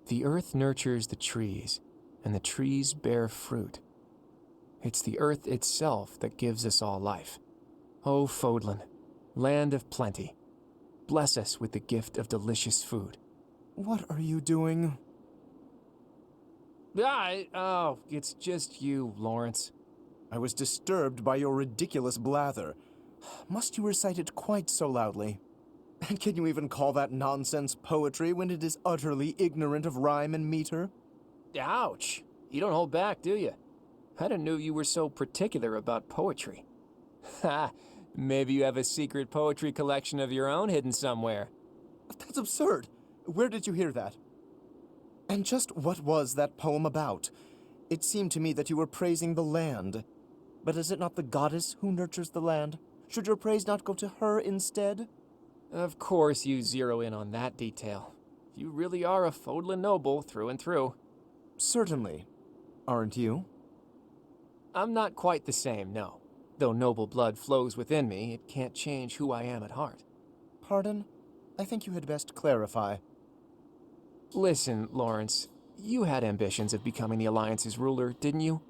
The earth nurtures the trees, and the trees bear fruit. It's the earth itself that gives us all life. O Fodlan, land of plenty, bless us with the gift of delicious food. What are you doing? It's just you, Lawrence. I was disturbed by your ridiculous blather. Must you recite it quite so loudly? And can you even call that nonsense poetry when it is utterly ignorant of rhyme and meter? Ouch! You don't hold back, do you? I didn't know you were so particular about poetry. Ha! Maybe you have a secret poetry collection of your own hidden somewhere. That's absurd. Where did you hear that? And just what was that poem about? It seemed to me that you were praising the land. But is it not the goddess who nurtures the land? Should your praise not go to her instead? Of course you zero in on that detail. You really are a Fodlan noble through and through. Certainly. Aren't you? I'm not quite the same, no. Though noble blood flows within me, it can't change who I am at heart. Pardon? I think you had best clarify. Listen, Lawrence, you had ambitions of becoming the Alliance's ruler, didn't you?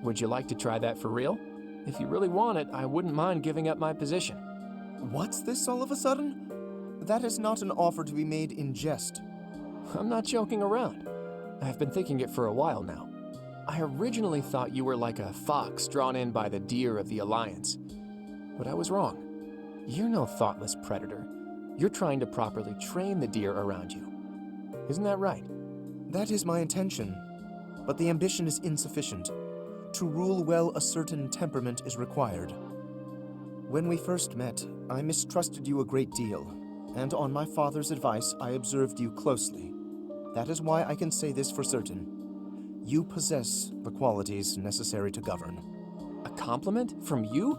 Would you like to try that for real? If you really want it, I wouldn't mind giving up my position. What's this all of a sudden? That is not an offer to be made in jest. I'm not joking around. I've been thinking it for a while now. I originally thought you were like a fox drawn in by the deer of the Alliance. But I was wrong. You're no thoughtless predator. You're trying to properly train the deer around you. Isn't that right? That is my intention. But the ambition is insufficient. To rule well, a certain temperament is required. When we first met, I mistrusted you a great deal, and on my father's advice, I observed you closely. That is why I can say this for certain. You possess the qualities necessary to govern. A compliment from you?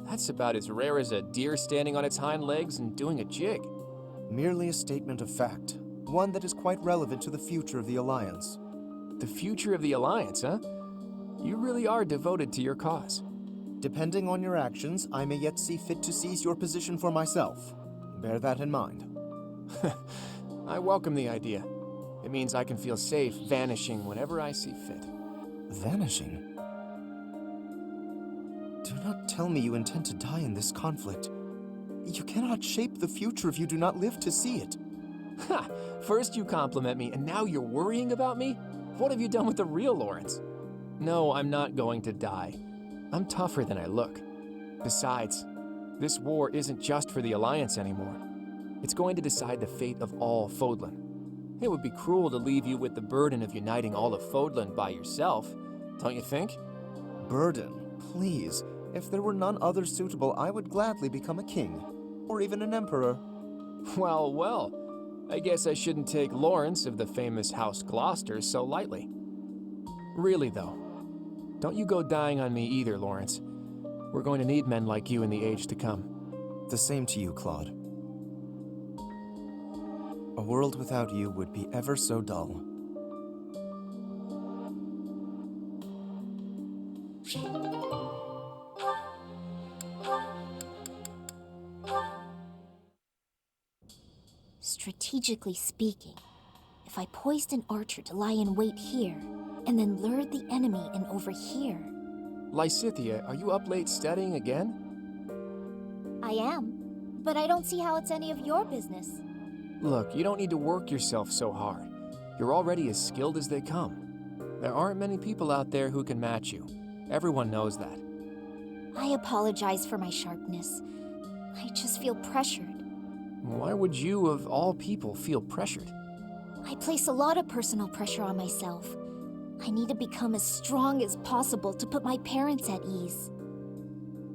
That's about as rare as a deer standing on its hind legs and doing a jig. Merely a statement of fact, one that is quite relevant to the future of the Alliance. The future of the Alliance, huh? You really are devoted to your cause. Depending on your actions, I may yet see fit to seize your position for myself. Bear that in mind. I welcome the idea. It means I can feel safe vanishing whenever I see fit. Vanishing? Do not tell me you intend to die in this conflict. You cannot shape the future if you do not live to see it. Ha! First you compliment me, and now you're worrying about me? What have you done with the real Lawrence? No, I'm not going to die. I'm tougher than I look. Besides, this war isn't just for the Alliance anymore. It's going to decide the fate of all Fodlan. It would be cruel to leave you with the burden of uniting all of Fodlan by yourself, don't you think? Burden? Please. If there were none other suitable, I would gladly become a king. Or even an emperor. Well, well. I guess I shouldn't take Lawrence of the famous House Gloucester so lightly. Really, though, don't you go dying on me either, Lawrence. We're going to need men like you in the age to come. The same to you, Claude. A world without you would be ever so dull. Strategically speaking, if I poised an archer to lie in wait here, and then lured the enemy in over here. Lysithea, are you up late studying again? I am, but I don't see how it's any of your business. Look, you don't need to work yourself so hard. You're already as skilled as they come. There aren't many people out there who can match you. Everyone knows that. I apologize for my sharpness. I just feel pressured. Why would you, of all people, feel pressured? I place a lot of personal pressure on myself. I need to become as strong as possible to put my parents at ease.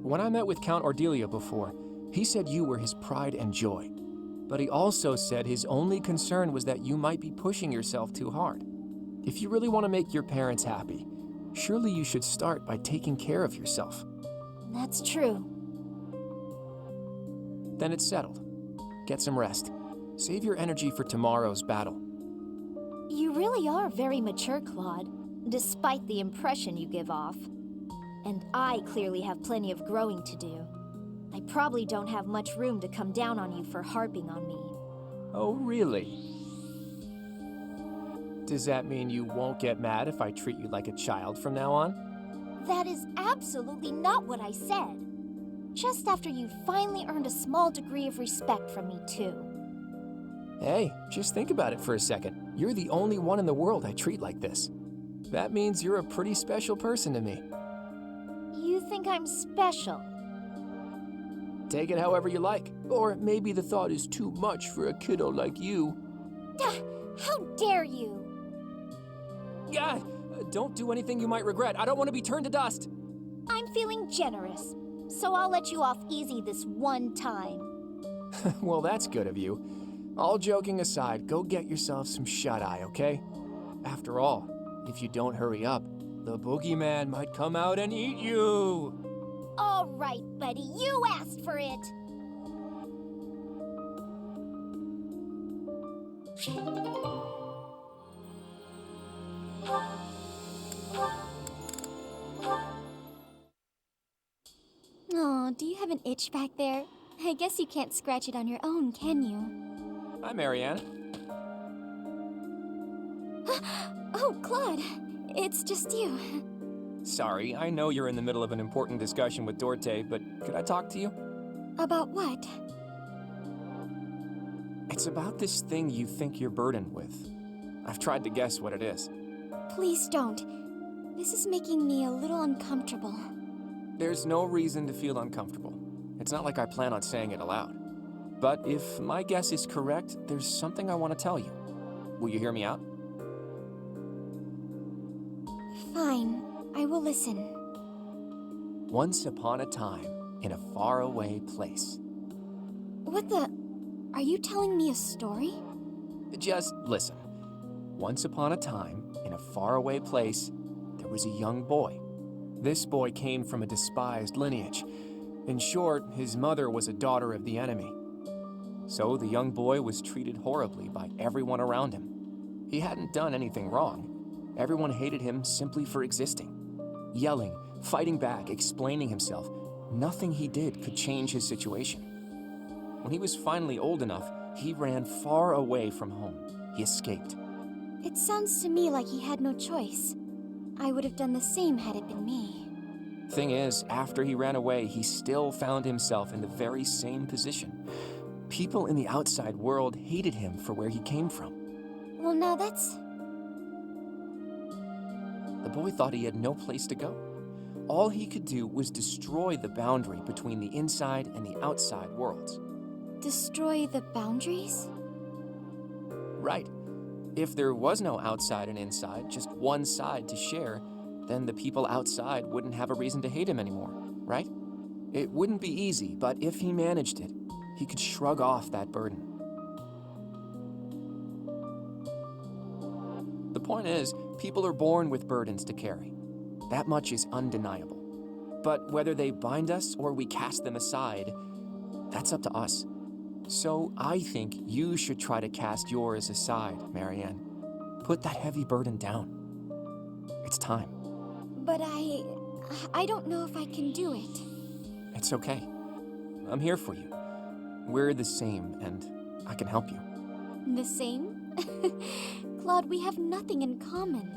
When I met with Count Ordelia before, he said you were his pride and joy. But he also said his only concern was that you might be pushing yourself too hard. If you really want to make your parents happy, surely you should start by taking care of yourself. That's true. Then it's settled. Get some rest. Save your energy for tomorrow's battle. You really are very mature, Claude, despite the impression you give off. And I clearly have plenty of growing to do. I probably don't have much room to come down on you for harping on me. Oh, really? Does that mean you won't get mad if I treat you like a child from now on? That is absolutely not what I said. Just after you'd finally earned a small degree of respect from me, too. Hey, just think about it for a second. You're the only one in the world I treat like this. That means you're a pretty special person to me. You think I'm special? Take it however you like. Or maybe the thought is too much for a kiddo like you. How dare you? God, don't do anything you might regret. I don't want to be turned to dust. I'm feeling generous, so I'll let you off easy this one time. Well, that's good of you. All joking aside, go get yourself some shut-eye, okay? After all, if you don't hurry up, the boogeyman might come out and eat you. All right, buddy, you asked for it. Oh, do you have an itch back there? I guess you can't scratch it on your own, can you? Hi, Marianne. Oh, Claude, it's just you. Sorry, I know you're in the middle of an important discussion with Dorte, but could I talk to you? About what? It's about this thing you think you're burdened with. I've tried to guess what it is. Please don't. This is making me a little uncomfortable. There's no reason to feel uncomfortable. It's not like I plan on saying it aloud. But if my guess is correct, there's something I want to tell you. Will you hear me out? Fine, I will listen. Once upon a time, in a faraway place. What the? Are you telling me a story? Just listen. Once upon a time, in a faraway place, there was a young boy. This boy came from a despised lineage. In short, his mother was a daughter of the enemy. So the young boy was treated horribly by everyone around him. He hadn't done anything wrong. Everyone hated him simply for existing. Yelling, fighting back, explaining himself, nothing he did could change his situation. When he was finally old enough, he ran far away from home. He escaped. It sounds to me like he had no choice. I would have done the same had it been me. Thing is, after he ran away, he still found himself in the very same position. People in the outside world hated him for where he came from. Well, now that's... The boy thought he had no place to go. All he could do was destroy the boundary between the inside and the outside worlds. Destroy the boundaries? Right. If there was no outside and inside, just one side to share, then the people outside wouldn't have a reason to hate him anymore, right? It wouldn't be easy, but if he managed it, he could shrug off that burden. The point is, people are born with burdens to carry. That much is undeniable. But whether they bind us or we cast them aside, that's up to us. So I think you should try to cast yours aside, Marianne. Put that heavy burden down. It's time. But I don't know if I can do it. It's okay. I'm here for you. We're the same, and I can help you. The same? Claude, we have nothing in common.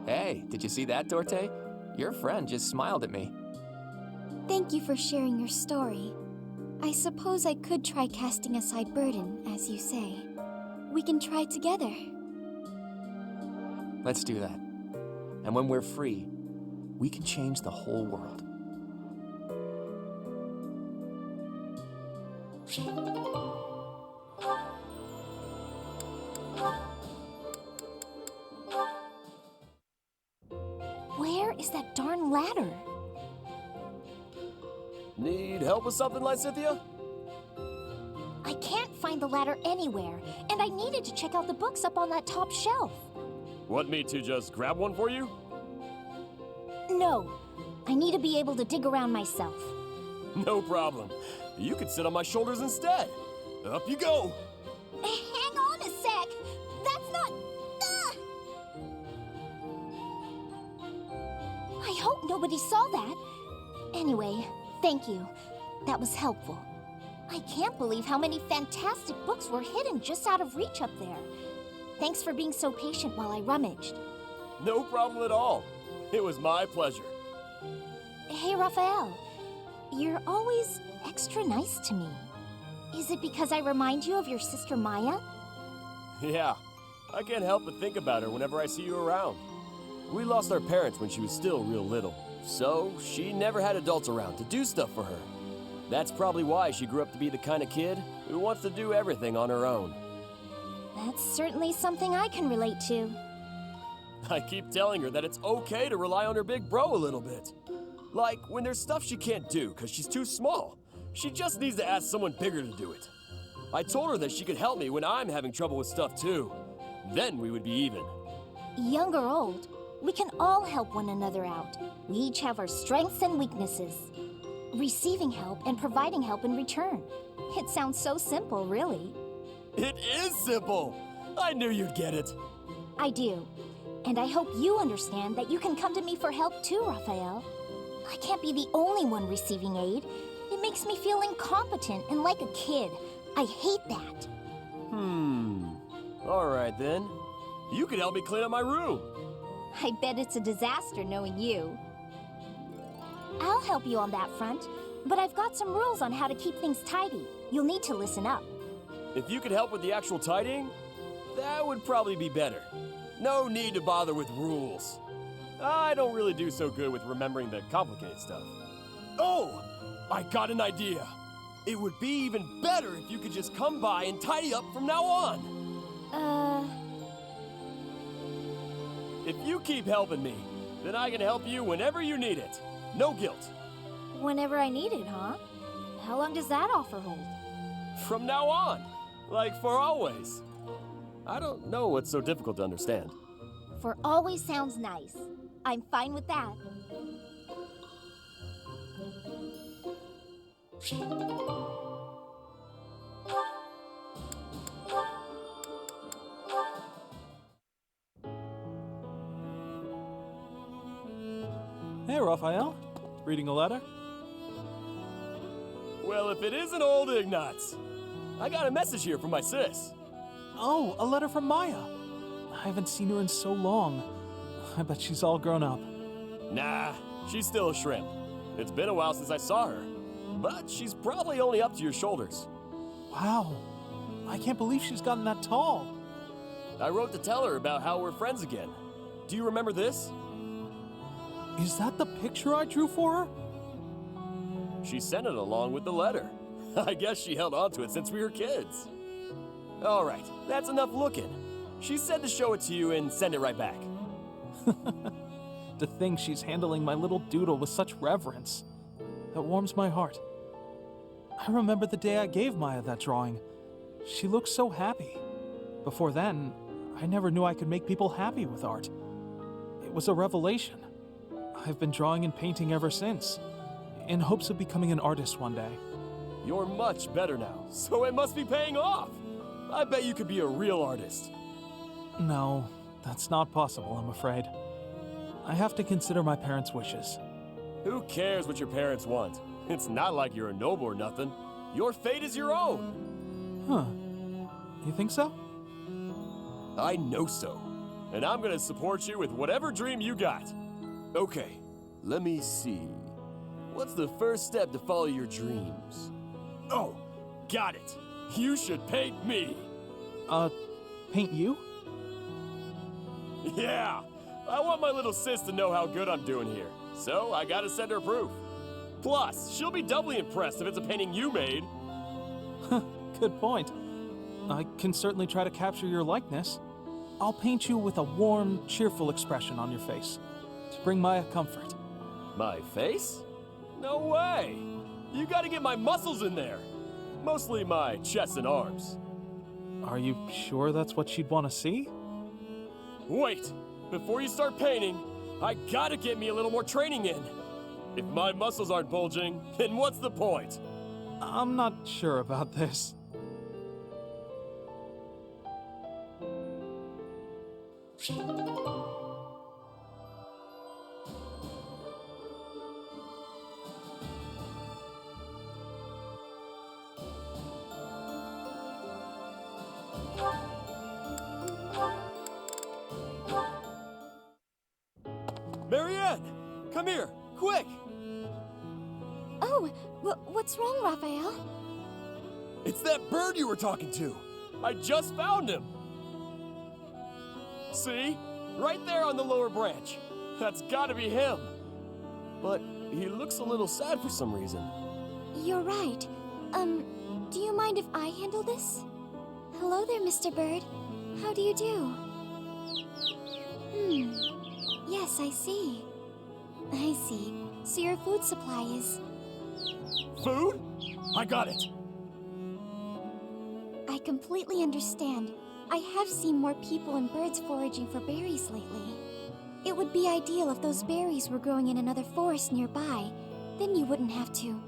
Hey, did you see that, Dorte? Your friend just smiled at me. Thank you for sharing your story. I suppose I could try casting aside burden, as you say. We can try together. Let's do that. And when we're free, we can change the whole world. Where is that darn ladder? Need help with something, Lysithia? I can't find the ladder anywhere, and I needed to check out the books up on that top shelf. Want me to just grab one for you? No, I need to be able to dig around myself. No problem. You could sit on my shoulders instead. Up you go. Hang on a sec. That's not... I hope nobody saw that. Anyway, thank you. That was helpful. I can't believe how many fantastic books were hidden just out of reach up there. Thanks for being so patient while I rummaged. No problem at all. It was my pleasure. Hey, Raphael. You're always extra nice to me. Is it because I remind you of your sister Maya? Yeah, I can't help but think about her whenever I see you around. We lost our parents when she was still real little, so she never had adults around to do stuff for her. That's probably why she grew up to be the kind of kid who wants to do everything on her own. That's certainly something I can relate to. I keep telling her that it's okay to rely on her big bro a little bit. Like when there's stuff she can't do because she's too small. She just needs to ask someone bigger to do it. I told her that she could help me when I'm having trouble with stuff too. Then we would be even. Young or old, we can all help one another out. We each have our strengths and weaknesses. Receiving help and providing help in return. It sounds so simple, really. It is simple! I knew you'd get it. I do. And I hope you understand that you can come to me for help too, Raphael. I can't be the only one receiving aid. It makes me feel incompetent and like a kid. I hate that. Alright then. You could help me clean up my room. I bet it's a disaster knowing you. I'll help you on that front, but I've got some rules on how to keep things tidy. You'll need to listen up. If you could help with the actual tidying, that would probably be better. No need to bother with rules. I don't really do so good with remembering the complicated stuff. Oh! I got an idea. It would be even better if you could just come by and tidy up from now on. If you keep helping me, then I can help you whenever you need it. No guilt. Whenever I need it, huh? How long does that offer hold? From now on. Like for always. I don't know what's so difficult to understand. For always sounds nice. I'm fine with that. Hey, Raphael. Reading a letter? Well, if it isn't old Ignatz. I got a message here from my sis. Oh, a letter from Maya. I haven't seen her in so long. I bet she's all grown up. Nah, she's still a shrimp. It's been a while since I saw her, but she's probably only up to your shoulders. Wow. I can't believe she's gotten that tall. I wrote to tell her about how we're friends again. Do you remember this? Is that the picture I drew for her? She sent it along with the letter. I guess she held on to it since we were kids. All right, that's enough looking. She said to show it to you and send it right back. To think she's handling my little doodle with such reverence. That warms my heart. I remember the day I gave Maya that drawing. She looked so happy. Before then, I never knew I could make people happy with art. It was a revelation. I've been drawing and painting ever since, in hopes of becoming an artist one day. You're much better now, so it must be paying off. I bet you could be a real artist. No, that's not possible, I'm afraid. I have to consider my parents' wishes. Who cares what your parents want? It's not like you're a noble or nothing. Your fate is your own. Huh. You think so? I know so. And I'm gonna support you with whatever dream you got. Okay, let me see. What's the first step to follow your dreams? Oh, got it. You should paint me. Paint you? Yeah, I want my little sis to know how good I'm doing here. So I gotta send her proof. Plus, she'll be doubly impressed if it's a painting you made. Good point. I can certainly try to capture your likeness. I'll paint you with a warm, cheerful expression on your face to bring Maya comfort. My face? No way! You gotta get my muscles in there. Mostly my chest and arms. Are you sure that's what she'd want to see? Wait! Before you start painting, I gotta get me a little more training in. If my muscles aren't bulging, then what's the point? I'm not sure about this. Come here, quick! Oh, what's wrong, Raphael? It's that bird you were talking to. I just found him. See? Right there on the lower branch. That's gotta be him. But he looks a little sad for some reason. You're right. Do you mind if I handle this? Hello there, Mr. Bird. How do you do? Yes, I see. I see. So your food supply is... Food? I got it. I completely understand. I have seen more people and birds foraging for berries lately. It would be ideal if those berries were growing in another forest nearby. Then you wouldn't have to.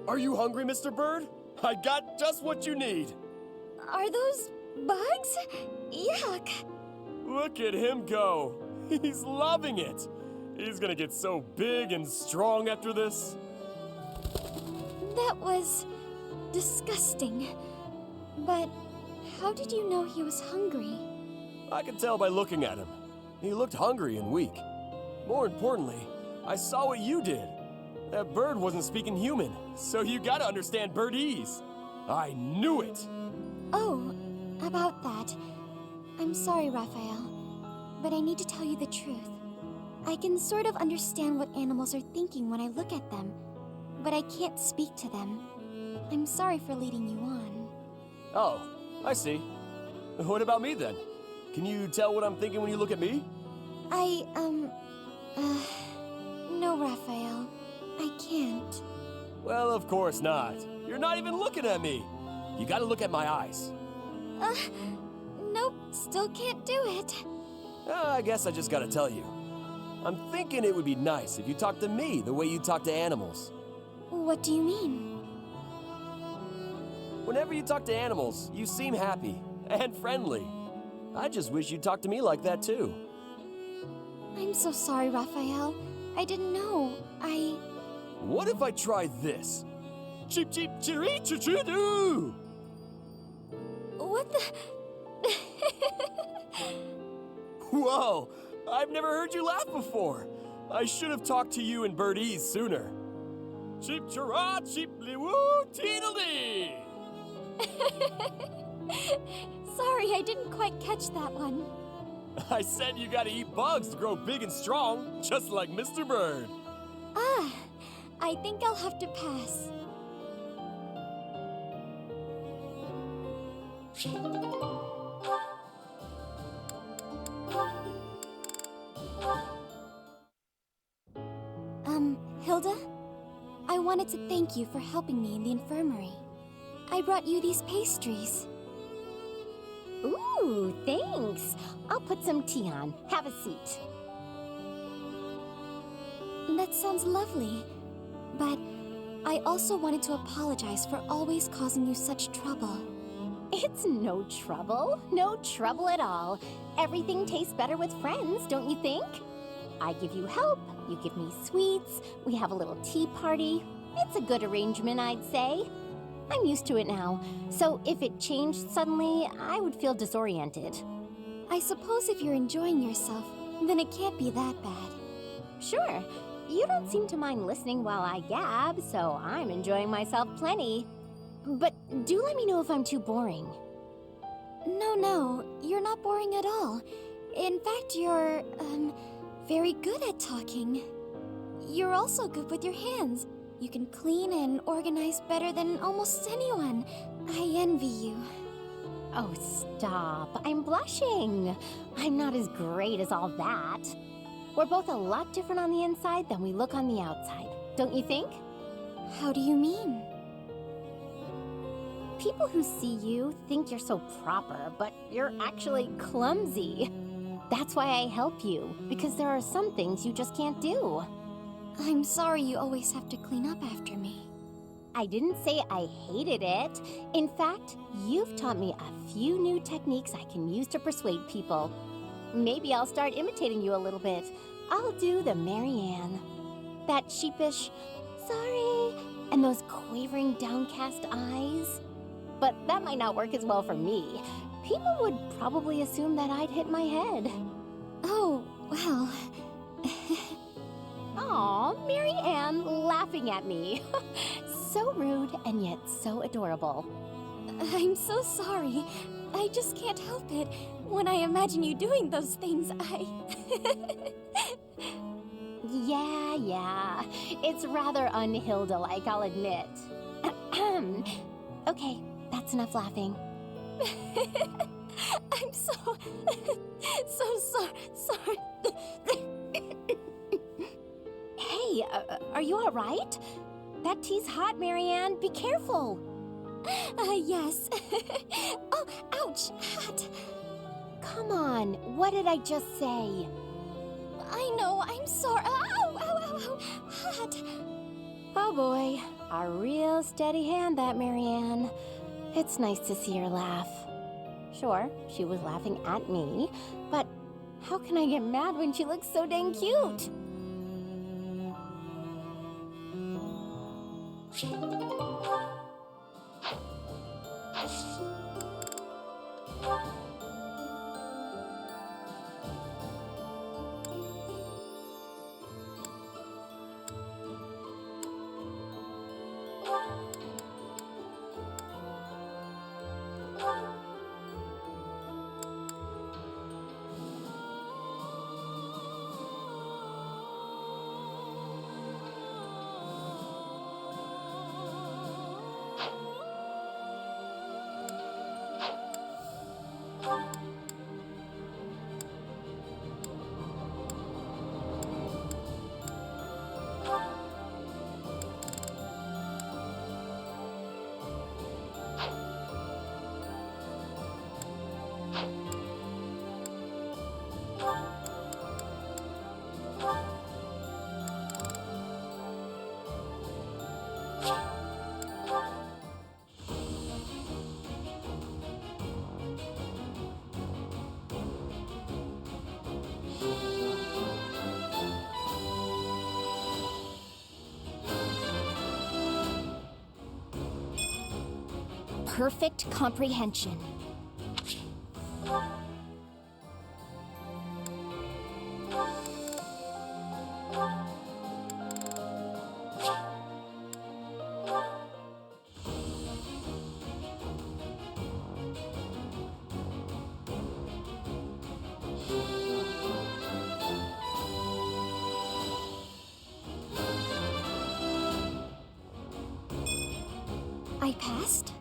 Are you hungry, Mr. Bird? I got just what you need. Are those bugs? Yuck! Look at him go. He's loving it. He's gonna get so big and strong after this. That was disgusting. But how did you know he was hungry? I could tell by looking at him. He looked hungry and weak. More importantly, I saw what you did. That bird wasn't speaking human, so you gotta understand birdese. I knew it. Oh, about that. I'm sorry, Raphael, but I need to tell you the truth. I can sort of understand what animals are thinking when I look at them, but I can't speak to them. I'm sorry for leading you on. Oh, I see. What about me then? Can you tell what I'm thinking when you look at me? No, Raphael. I can't. Well, of course not. You're not even looking at me. You gotta look at my eyes. Nope, still can't do it. I guess I just gotta tell you. I'm thinking it would be nice if you talked to me the way you talk to animals. What do you mean? Whenever you talk to animals, you seem happy and friendly. I just wish you'd talk to me like that too. I'm so sorry, Raphael. I didn't know. What if I tried this? Cheep cheep chiree choo choo doo! What the... Whoa! I've never heard you laugh before. I should have talked to you in birdese sooner. Cheep chirah cheep woo teedledee! Sorry, I didn't quite catch that one. I said you gotta eat bugs to grow big and strong, just like Mr. Bird. I think I'll have to pass. Hilda? I wanted to thank you for helping me in the infirmary. I brought you these pastries. Ooh, thanks. I'll put some tea on. Have a seat. That sounds lovely. But I also wanted to apologize for always causing you such trouble. It's no trouble. No trouble at all. Everything tastes better with friends, don't you think? I give you help, you give me sweets, we have a little tea party. It's a good arrangement, I'd say. I'm used to it now, so if it changed suddenly, I would feel disoriented. I suppose if you're enjoying yourself, then it can't be that bad. Sure, you don't seem to mind listening while I gab, so I'm enjoying myself plenty. But do let me know if I'm too boring. No, you're not boring at all. In fact, you're, very good at talking. You're also good with your hands. You can clean and organize better than almost anyone. I envy you. Oh, stop. I'm blushing. I'm not as great as all that. We're both a lot different on the inside than we look on the outside, don't you think? How do you mean? People who see you think you're so proper, but you're actually clumsy. That's why I help you, because there are some things you just can't do. I'm sorry you always have to clean up after me. I didn't say I hated it. In fact, you've taught me a few new techniques I can use to persuade people. Maybe I'll start imitating you a little bit. I'll do the Marianne. That sheepish, sorry, and those quavering downcast eyes. But that might not work as well for me. People would probably assume that I'd hit my head. Oh, well... Aw, Mary Ann laughing at me. So rude and yet so adorable. I'm so sorry. I just can't help it. When I imagine you doing those things, Yeah. It's rather unhilda-like, I'll admit. Okay, that's enough laughing. I'm so sorry. Hey, are you all right? That tea's hot, Mary Ann. Be careful. Yes. Oh, ouch, hot. Come on, what did I just say? I know, I'm sorry. Ow, hot. Oh boy, a real steady hand, that Mary Ann. It's nice to see her laugh. Sure, she was laughing at me, but how can I get mad when she looks so dang cute? Perfect comprehension. I passed?